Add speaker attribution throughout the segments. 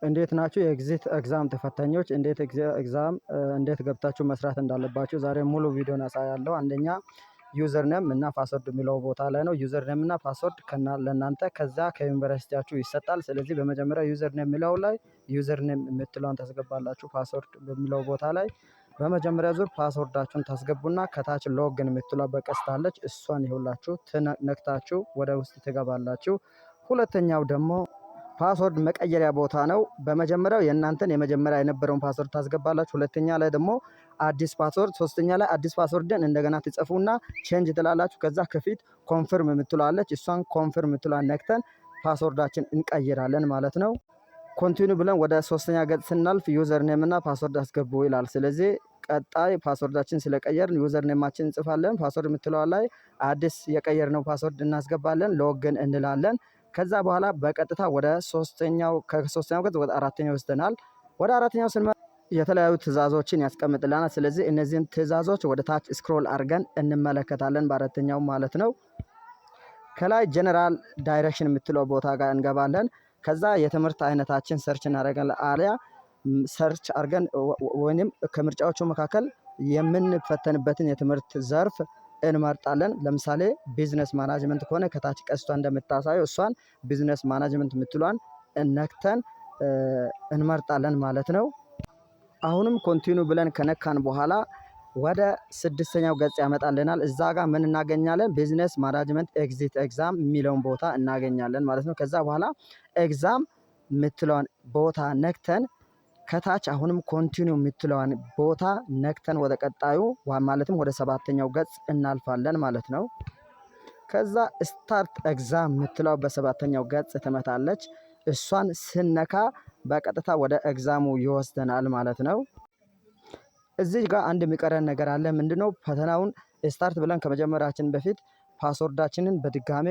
Speaker 1: እንዴት ናችሁ የኤግዚት ኤግዛም ተፈታኞች? እንዴት ገብታችሁ መስራት እንዳለባችሁ ዛሬ ሙሉ ቪዲዮን አሳያለሁ። አንደኛ ዩዘር ኔም እና ፓስወርድ የሚለው ቦታ ላይ ነው። ዩዘር ኔም እና ፓስወርድ ለእናንተ ከዛ ከዩኒቨርሲቲያችሁ ይሰጣል። ስለዚህ በመጀመሪያ ዩዘር ኔም የሚለው ላይ ዩዘር ኔም የምትለውን ታስገባላችሁ። ፓስወርድ በሚለው ቦታ ላይ በመጀመሪያ ዙር ፓስወርዳችሁን ታስገቡና ከታች ሎግን የምትለው በቀስታለች እሷን ይሁላችሁ ነክታችሁ ወደ ውስጥ ትገባላችሁ። ሁለተኛው ደግሞ ፓስወርድ መቀየሪያ ቦታ ነው። በመጀመሪያው የእናንተን የመጀመሪያ የነበረውን ፓስወርድ ታስገባላችሁ። ሁለተኛ ላይ ደግሞ አዲስ ፓስወርድ፣ ሶስተኛ ላይ አዲስ ፓስወርድን እንደገና ትጽፉና ቼንጅ ትላላችሁ። ከዛ ከፊት ኮንፈርም የምትላለች እሷን ኮንፈርም የምትሏን ነክተን ፓስወርዳችን እንቀይራለን ማለት ነው። ኮንቲኒው ብለን ወደ ሶስተኛ ገጽ ስናልፍ ዩዘር ኔም እና ፓስወርድ አስገቡ ይላል። ስለዚህ ቀጣይ ፓስወርዳችን ስለቀየርን ዩዘር ኔማችን እንጽፋለን። ፓስወርድ የምትለዋ ላይ አዲስ የቀየርነው ፓስወርድ እናስገባለን። ሎግን እንላለን። ከዛ በኋላ በቀጥታ ወደ ከሶስተኛው ገጽ ወደ አራተኛው ይወስደናል። ወደ አራተኛው ስንመጣ የተለያዩ ትዕዛዞችን ያስቀምጥልናል። ስለዚህ እነዚህን ትዕዛዞች ወደ ታች ስክሮል አድርገን እንመለከታለን በአራተኛው ማለት ነው። ከላይ ጀነራል ዳይሬክሽን የምትለው ቦታ ጋር እንገባለን። ከዛ የትምህርት አይነታችን ሰርች እናደርጋለን። አሊያ ሰርች አድርገን ወይም ከምርጫዎቹ መካከል የምንፈተንበትን የትምህርት ዘርፍ እንመርጣለን። ለምሳሌ ቢዝነስ ማናጅመንት ከሆነ ከታች ቀስቷ እንደምታሳየው እሷን ቢዝነስ ማናጅመንት የምትሏን ነክተን እንመርጣለን ማለት ነው። አሁንም ኮንቲኒው ብለን ከነካን በኋላ ወደ ስድስተኛው ገጽ ያመጣልናል። እዛ ጋር ምን እናገኛለን? ቢዝነስ ማናጅመንት ኤግዚት ኤግዛም የሚለውን ቦታ እናገኛለን ማለት ነው። ከዛ በኋላ ኤግዛም የምትለውን ቦታ ነክተን ከታች አሁንም ኮንቲኒው የምትለዋን ቦታ ነክተን ወደ ቀጣዩ ማለትም ወደ ሰባተኛው ገጽ እናልፋለን ማለት ነው። ከዛ ስታርት ኤግዛም የምትለው በሰባተኛው ገጽ ትመታለች። እሷን ስነካ በቀጥታ ወደ ኤግዛሙ ይወስደናል ማለት ነው። እዚህ ጋር አንድ የሚቀረን ነገር አለ። ምንድነው? ፈተናውን ስታርት ብለን ከመጀመራችን በፊት ፓስወርዳችንን በድጋሜ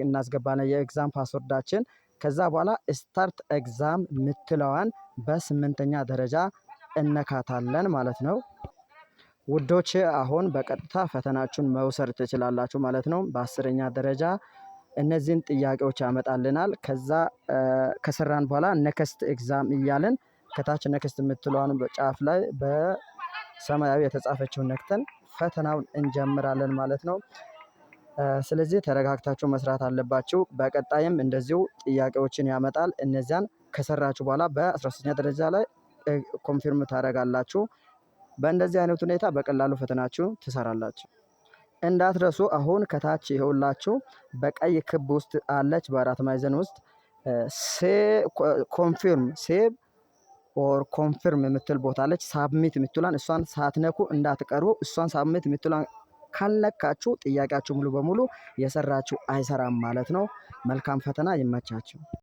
Speaker 1: እናስገባለን፣ የኤግዛም ፓስወርዳችን። ከዛ በኋላ ስታርት ኤግዛም የምትለዋን በስምንተኛ ደረጃ እነካታለን ማለት ነው። ውዶች አሁን በቀጥታ ፈተናችሁን መውሰድ ትችላላችሁ ማለት ነው። በአስረኛ ደረጃ እነዚህን ጥያቄዎች ያመጣልናል። ከዛ ከሰራን በኋላ ነክስት ኤግዛም እያልን ከታች ነክስት የምትለዋን በጫፍ ላይ በሰማያዊ የተጻፈችውን ነክተን ፈተናውን እንጀምራለን ማለት ነው። ስለዚህ ተረጋግታችሁ መስራት አለባችሁ። በቀጣይም እንደዚሁ ጥያቄዎችን ያመጣል። እነዚያን ከሰራችሁ በኋላ በ13ኛ ደረጃ ላይ ኮንፊርም ታደርጋላችሁ። በእንደዚህ አይነት ሁኔታ በቀላሉ ፈተናችሁ ትሰራላችሁ። እንዳትረሱ አሁን ከታች ይኸውላችሁ በቀይ ክብ ውስጥ አለች፣ በአራት ማዕዘን ውስጥ ኮንፊርም ሴቭ ኦር ኮንፊርም የምትል ቦታ አለች። ሳብሚት የምትሏን እሷን ሳትነኩ እንዳትቀርቡ። እሷን ሳብሚት የምትሏን ካልነካችሁ ጥያቄያችሁ ሙሉ በሙሉ የሰራችሁ አይሰራም ማለት ነው። መልካም ፈተና፣ ይመቻችሁ።